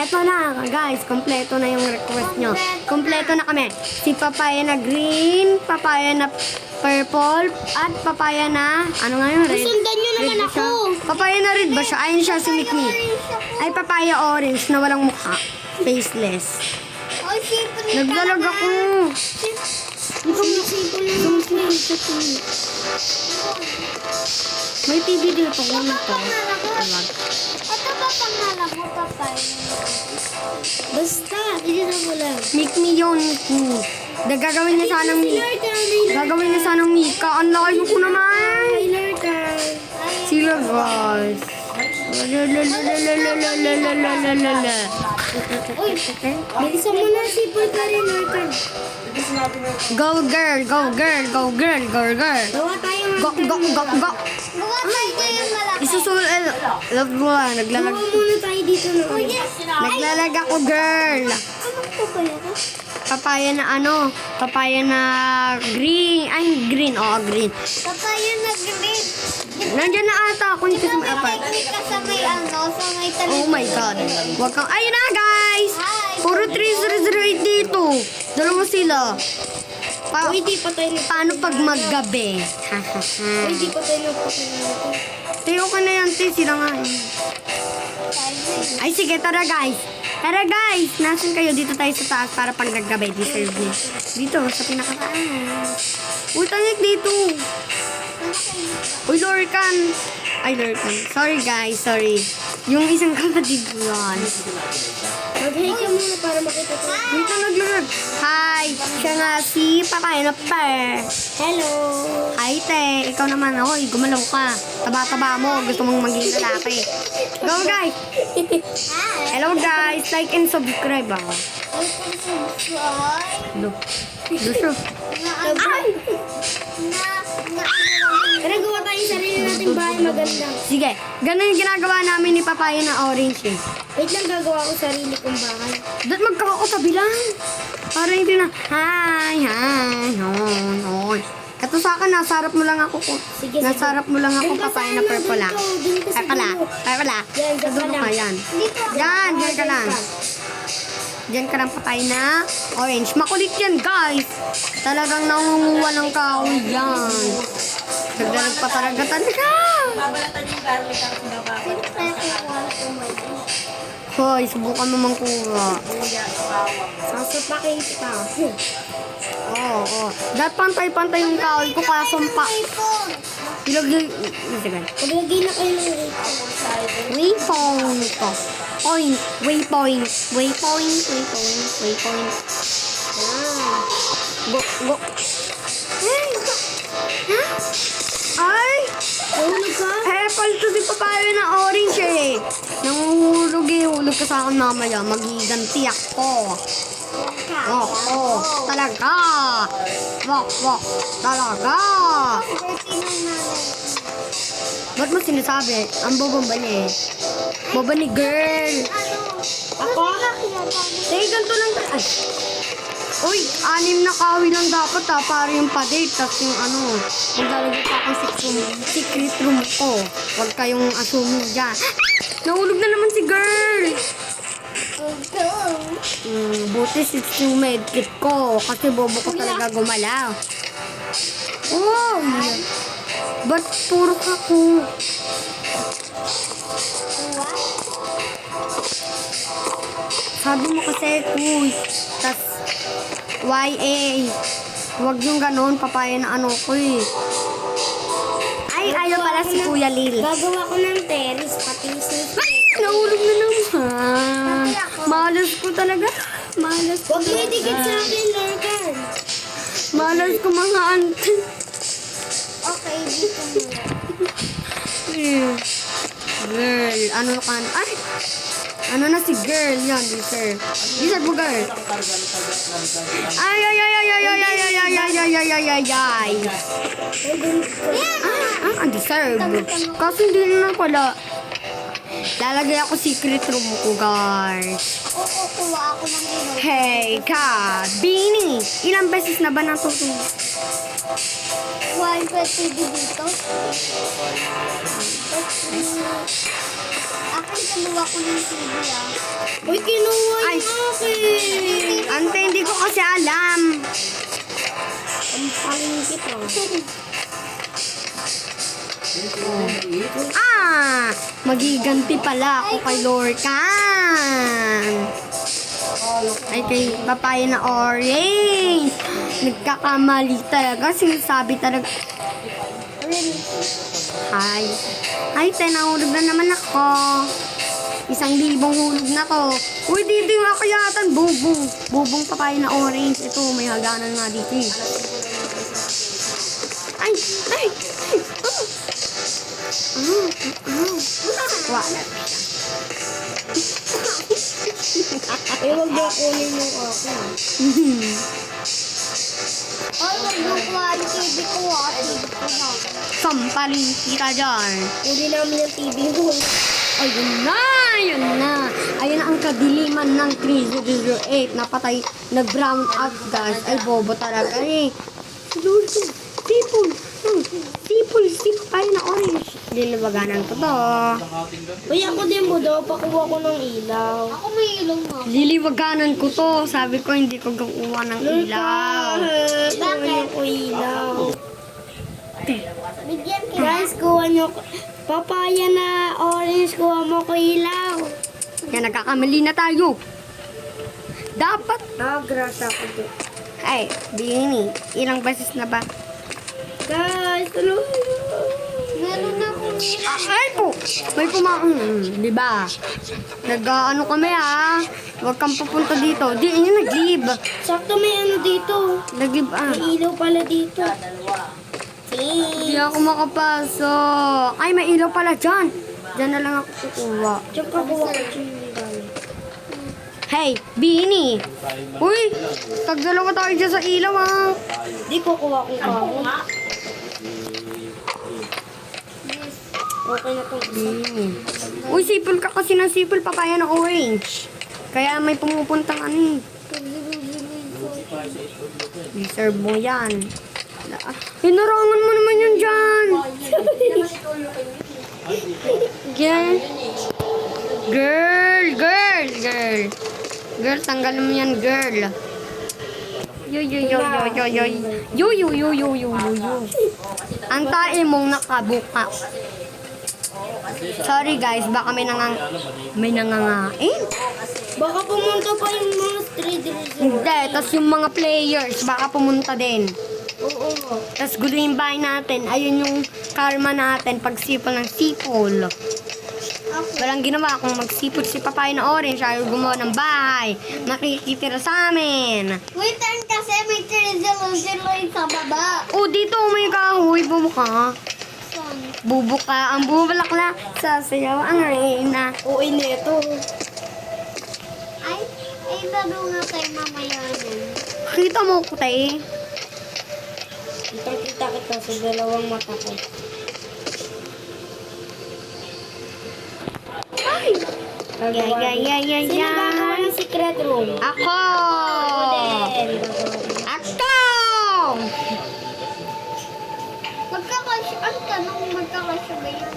Eto na, guys. Kompleto na yung request nyo. Kompleto na kami. Si papaya na green, papaya na purple, at papaya na, ano nga yun? Red. Sundan nyo naman Red ba siya? ako. Papaya na red ba siya? Ayun siya, si Mikmi. Ay, papaya orange na walang mukha. Faceless. Ay, sipon na Naglalag ako. May TV dito. Ano to? Tawag. Ito ba pang nalabo, papay? Basta, hindi na mo lang. Mikmi yun, Mikmi. Gagawin niya sanang Gagawin niya sanang Mika. Ang layo ko naman. Sila, guys. Uy, bilisan mo na si Pulgari Lurkan. Go girl, go girl, go girl, go girl. Gawa tayo ng Go, go, go, go. Gawa tayo kayong malaki. Isusul, love mo lang, naglalag. Gawa muna tayo dito na. Naglalag ako, girl. Anong papaya ka? Papaya na ano? Papaya na green. Ay, green. Oo, green. Papaya na green. Nandiyan na ata ako nito sa may apart. Picnic ka sa may sa may talim. Oh my God. Wag kang... Ayun na, guys! Hi. Puro 3008 dito. Dalawa sila. Uy, di pa tayo Paano pag maggabi? Uy, di pa tayo nagpapalala. Tayo ka na yan, te. Sila nga. Ay, sige. Tara, guys. Tara, guys. Nasaan kayo? Dito tayo sa taas para pag naggabi. Deserve niyo. Dito, sa pinakataas. Uy, tangik dito. Uy, Lorcan. Ay, Lorcan. Sorry, guys. Sorry. Yung isang kapatid ko yan. Mag-hi ka muna para makita ko. Dito naglag. Hi. Siya nga si Papaya na Per. Hello. Hi, te. Ikaw naman. Hoy, gumalaw ka. Taba-taba mo. Gusto mong maging lalaki. Go, guys. Hello, guys. Like and subscribe, ah. Lo. Gusto. Ay! Tara, gawa tayo yung sarili nating bahay maganda. Sige. Ganun yung ginagawa namin ni Papaya na orange, eh. Wait lang, gagawa ko sarili kong bahay. Ba't magkakatabi lang? Para hindi na, hi, hi, hon, hon. Ito sa akin, nasa harap mo lang ako. Sige, Nasa harap mo lang ako, Doon ka papaya sa na ano, purple lang. doon ka sa Ay pala, dulo. ay pala. Yan, Sa dyan dulo ka ka, lang. yan. Dito. Yan, dyan ka lang. Diyan ka lang papaya na orange. Makulit yan, guys. Talagang nangunguha ng kahoy yan. Nagdalag pa talaga talaga. Babalatan yung garlic ang sinababa. Hoy, subukan mo mangkuha. Sasapakin kita. Oo, oo. Dapat pantay-pantay yung kahoy ko kaso pa. Ilagay, sige. Paglagay na kayo ng Waypoint ko. Point. Waypoint. Waypoint. Waypoint. Waypoint. Yan. Go. Go. Ay! Ha? Ay! Hulog ka? Apple to si papaya na orange eh. Nanguhulog eh. Hulog ka sa akin mamaya. Magiganti ako. Oh. Talaga. Wak. Talaga. Ba't mo sinasabi? Ang bobong ba niya eh? Boba ni girl. Ako? Eh, ganito lang. Ay. Uy, 6 na kahoy lang dapat ha. Para yung pa-date. Tapos yung ano. Maglalagay pa akong secret room ko. Huwag kayong assume dyan. Nahulog na naman si girl. Buti yung medkit ko. Kasi bobo ko talaga gumalaw. Oh! Ba't puro ako? Sabi mo kasi, kuy. Tas, YA. Huwag yung ganon, papaya na ano ko eh. Ay, ayaw pala si Kuya Lil. Gagawa ko ng terrace, pati si... Nahulog na naman. Malas ko talaga. Malas ko. Huwag mo idikit sa akin, Lorcan. Malas ko mga ante. Okay, dito muna. Girl, ano ka? Ay! Ano na si girl? Yan, deserve. Deserve mo, girl. Ay. Ang deserve. Kasi hindi na pala. Lalagay ako secret room ko, guys. Kukuha ako ng ino. Hey, ka, Bini. Ilang beses na ba natutunan? One pwede dito. Akin kinuha ko ng TV ah. Uy, kinuha Ay. yung akin. Ante, hindi ko kasi alam. Ang pangit ah. Magiganti pala ako kay Lorcan. Ay, kay papaya na orange. Nagkakamali talaga. Sinasabi talaga. Ay, nahulog na naman ako. 1,000 hulog na to. Uy, dito yung akayatan. Bubong. Bubong papaya na orange. Ito, may haganan nga dito eh. Ay! Wala. Huwag na kunin yung akin. Ay, huwag na kuha yung TV ko ah. TV ko ha. Sampalin kita dyan. Hindi namin yung TV mo. Ayun na. Ayun na ang kadiliman ng 3008. Napatay, nag-brown out guys. Ay, bobo talaga eh. Lord, sipol, tayo na orange. Lilibaganan ko to. Uy, ako din mo daw. Pakuha ko ng ilaw. Ako may ilaw nga. Liliwaganan ko to. Sabi ko, hindi ko gawa ng ilaw. Bakit? Kuha ko ilaw. Bigyan kita. Guys, kuha nyo. Papaya na orange, kuha mo ko ilaw. Kaya nagkakamali na tayo. Dapat. Grasa ko doon. Ay, Bini. Ilang beses na ba? Guys, tulungan nyo. Meron na akong Ay po! May di ba? Nag-ano kami ha? Huwag kang pupunta dito. Di, yun nag-leave. sakto may ano dito. Nag-leave May ilaw pala dito. Hindi ako makapasok. Ay, may ilaw pala dyan. Dyan na lang ako kukuha. Diyan ka kuha ko yung gamit. Hey, Bini! Uy! Tagdalawa tayo dyan sa ilaw ha. Di ko kuha kong kamo. Okay na to. Bini. Uy, sipol ka kasi ng sipol papaya na orange. Kaya may pumupuntang ano eh. Deserve mo yan. Hinarangan mo naman yan dyan. Girl, tanggalin mo yan, girl. Yo. Ang tae mong nakabuka. Sorry guys, baka may nangangain. Baka pumunta pa yung mga Hindi, tas yung mga players, baka pumunta din. Oo. Tas gulo yung bahay natin. Ayun yung karma natin pag sipol ng sipol. Walang ginawa kung magsipol si papaya na orange, ayaw gumawa ng bahay. Makikitira sa amin. Wait, kasi may 300 sa baba. Oh, dito may kahoy. Bubuka. Bubuka ang bubulakla. Sasayaw ang reyna. Oo, ineto. Ay, laro nga tayo mamaya din. Kita mo ko tayo. Kita kita sa dalawang mata ko. Ay! Sino gagawa ng secret room? Ako! Ako! Ang tanong magkakasya ba yan?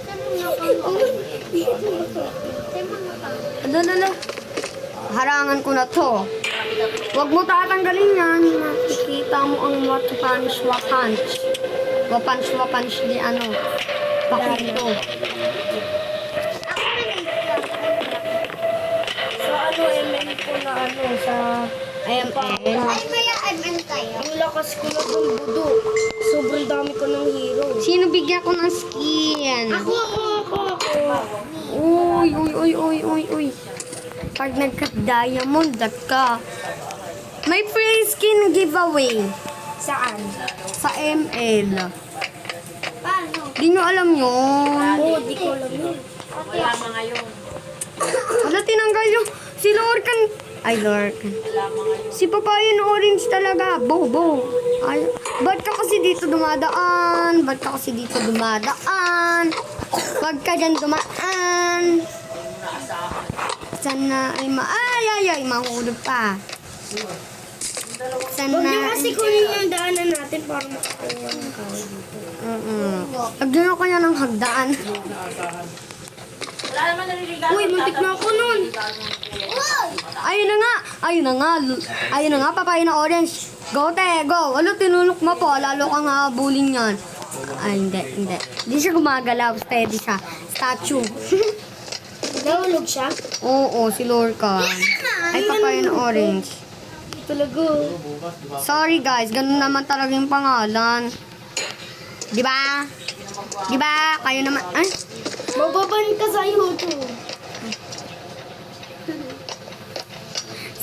Tanong Adala. Harangan ko na to. Huwag mo tatanggalin yan. Makikita mo ang wapunch. Wapunch di ano. Pakito. Sa ano, ML ko na ano, sa... ML. Ay, maya ML tayo. Ang lakas ko na ng budo. Sobrang dami ko ng hero. Sino bigyan ko ng skin? Ako. Uy. Pag nagka-diamond ka. May free skin giveaway. Saan? Sa ML. Paano? Di nyo alam yun. Oo, di ko alam yun. Wala mga yun. Wala tinanggal yung... Si Lorcan. Ay, Lorcan. Si Papaya na orange talaga. Bobo. Ay, ba't ka kasi dito dumadaan? Wag ka dyan dumaan. Sana ay mahulog pa. Huwag niyo kasi kunin yung daanan natin para makakuha ng kahoy dito. Lagyan ko kaya ng hagdaan. Wala naman naliligaw. Uy, muntik na ako nun. Ayun na nga. Ayun na nga. Ayun na nga, papaya na orange. Go, te, go. Ano, tinulok mo po. Lalo kang habulin yan. Ay, hindi, hindi. Hindi siya gumagalaw. Steady siya. Statue. Nahulog siya? Oo, si Lorcan. Ay, papaya na orange. Talaga. Sorry guys, ganun naman talaga yung pangalan. Di ba? Di ba? Kayo naman. Ay, Mababan ka sa YouTube.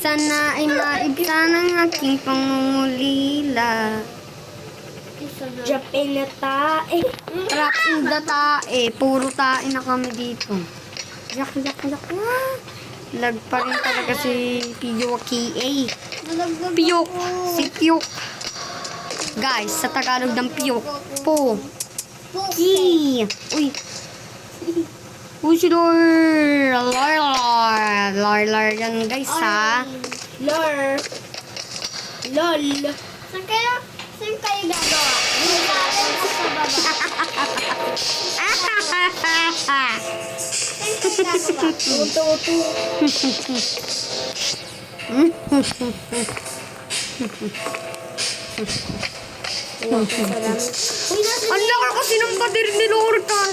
sana ay maibsan ang aking pangungulila. Japan na tae. Trap in the tae. Puro tae na kami dito. Yak. Lag pa rin talaga si Piyok K.A. Piyok. Si Piyok. Guys, sa Tagalog ng Piyok. Po. Ki. Uy. Uy, si Lor. Lor yan guys ha. Lol. LOL. Saan kayo gagawa? Dito sa baba. Tutu. Uy, nasa Ang laki kasi ng pader ni Lorcan.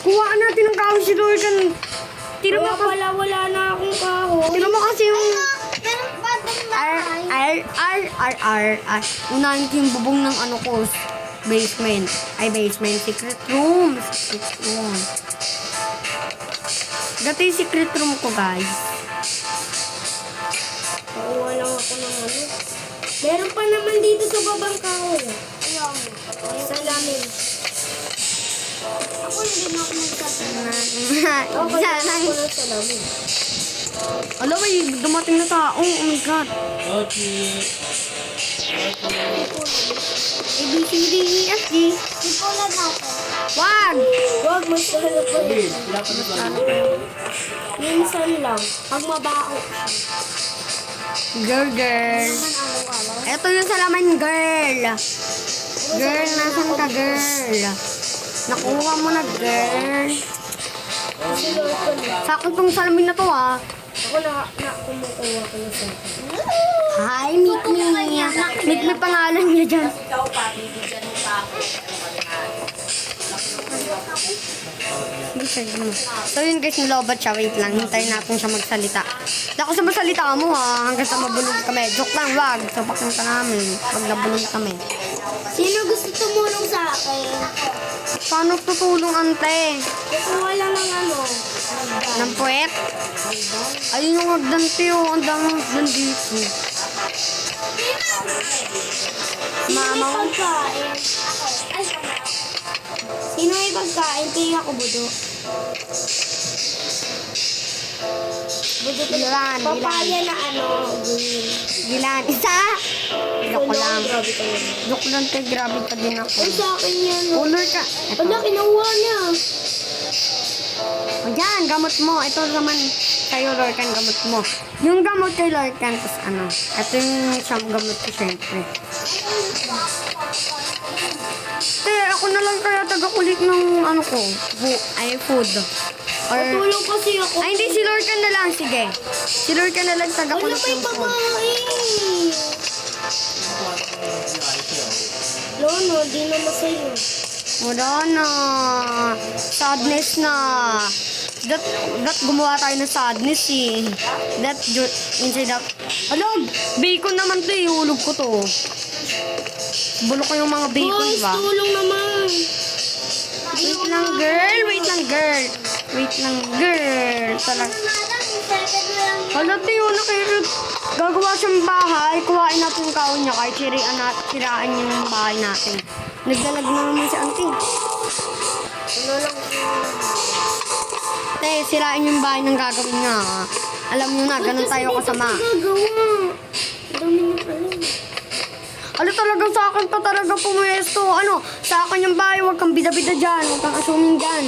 Kuhaan natin ang kahoy si Lorcan. Tira mo kasi. wala na akong kahoy. Tira mo kasi yung... Meron pa doon na. Unahin ko yung bubong ng ano ko. Basement. Ay, basement. Secret room. Secret room. Gato yung secret room ko, guys. Nakuha lang ako ng ano. Meron pa naman dito sa babang kahoy. Ayaw. Salamin. Ako hindi na ako magsasabi. Okay, ako ng salamin. Alam, may dumating na tao. Oh my God. A, B, C, D, E, F, G. Sipulan natin. Wag! Huwag, mas mahal pa yun. Minsan lang. Pag mabaho. Girl. Naman araw-araw. Ito yung salamin, girl. Girl, nasan ka, girl? Nakuha mo na, girl. Kasi Lord ko na. Sa akin tong salamin na to, ah. Ako na kumukuha ko na sa akin. Hi, Mikmi. Mikmi pangalan niya dyan. Ikaw pa, bibigyan mo pa ako. So yun guys, nilobat siya. Wait lang, hintayin natin siya magsalita. Dako sa masalita mo ha, hanggang sa mabulog kami. Joke lang, wag. Sabakin ka namin. Pag nabulog kami. Sino gusto tumulong sa akin? Paano tutulong, ante? Kukuha lang ng ano. Ng puwet? Ayun yung hagdan, Teo. Ang daming hagdan dito. Sino may Mama ko. pagkain? Sino may pagkain? Kaya ako budo. Budo ko Gilan. Papaya na ano. Green. Gilan. Isa? Joke lang. Grabe ka yun. Joke lang, te. Grabe pa din ako. Ay, sa akin yan. Uloy ka. Ito. Wala, kinuha niya. O yan, gamot mo. Ito naman sa'yo, Lorcan, gamot mo. Yung gamot kay Lorcan, tapos ano. Ito yung siyang gamot ko, syempre. Te, ako na lang kaya taga-kulit ng ano ko. Food. Or, Tulong kasi ako. ay, hindi, si Lorcan na lang. Sige. Si Lorcan na lang Wala taga-kulit may ng food. pagkain. Lono, di na masaya. Wala na. Sadness na. That gumawa tayo ng sadness eh. Inside out. Alam, bacon naman to eh. Hulog ko to. Bulok ko yung mga bacon, Boys, ba? tulong naman. Wait lang, girl. Wait lang, girl. Wait lang, girl. Talaga. Hala, Teo, gagawa siyang bahay. Kuhain natin yung kaon niya kahit siraan niya yung bahay natin. Nagdalag na naman si auntie. Ano lang. Te, sirain yung bahay ng gagawin niya. Ha? Alam niyo na, ganun tayo kasama. Gagawa. Dami na pala. Ano talagang sa akin pa talaga pumuesto? Ano, sa akin yung bahay, huwag kang bida-bida dyan. Huwag kang assuming dyan.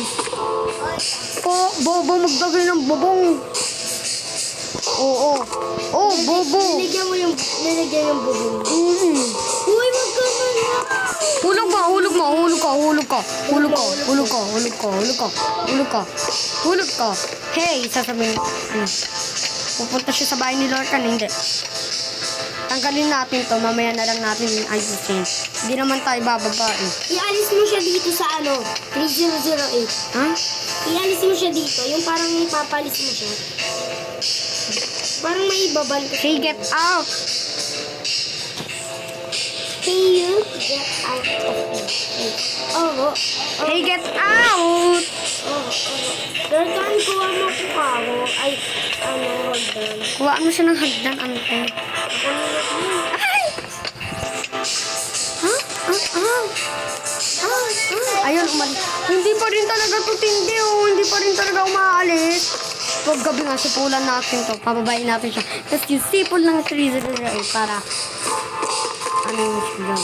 Po, bobo, magdagay ng bubong. Oo. Oh, bobo. Nilagyan yung bubong. Mm. Uy, wag ka na na. Hulog ka, hulog mo, hulog ka, hulog ka, hulog ka, hulog ka, hulog ka, hulog ka, hulog ka, hulog ka. Hey, sasabihin, ano, pupunta siya sa bahay ni Lorcan, hindi. Tanggalin natin to, mamaya na lang natin ayusin. Hindi naman tayo bababa eh. Ialis mo siya dito sa 3008. Ha? Ialis mo siya dito, yung parang papalis mo siya. Parang may ibaban ka. Hey, get out! Can you get out of here? Oh. Hey, get out! Lorcan, kuha mo ko ako. Ay, hold on. Kuhaan mo siya ng hagdan, ano ko. Ay! Ha? Ayun, umalis. Hindi pa rin talaga to tindi, oh. Hindi pa rin talaga umaalis. Pag gabi nga, sipulan natin to. Pababayin natin siya. Tapos yung sipol ng 308 para ano yung siya.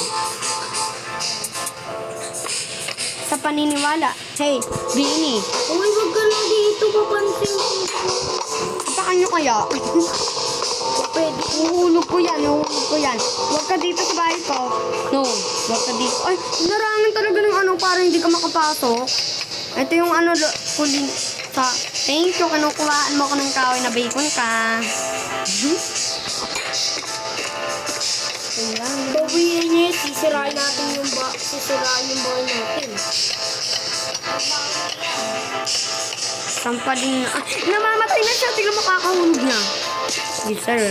Sa paniniwala. Hey, Bini. Uy, wag ka na dito. Papansin ko. Pakaan nyo kaya? Pwede. Uhulog ko yan, uhulog ko yan. Huwag ka dito sa bahay ko. No, huwag ka dito. Ay, narangan talaga ng ano para hindi ka makapasok. Ito yung ano, kulin sa... Thank you, kinukuhaan mo ko ng kahoy na bacon ka. Ayan. Bawiin niya, sisirain natin yung bahay natin. Sampalin na. Ah, namamatay na siya. Tignan makakahulog na. Yes, sir.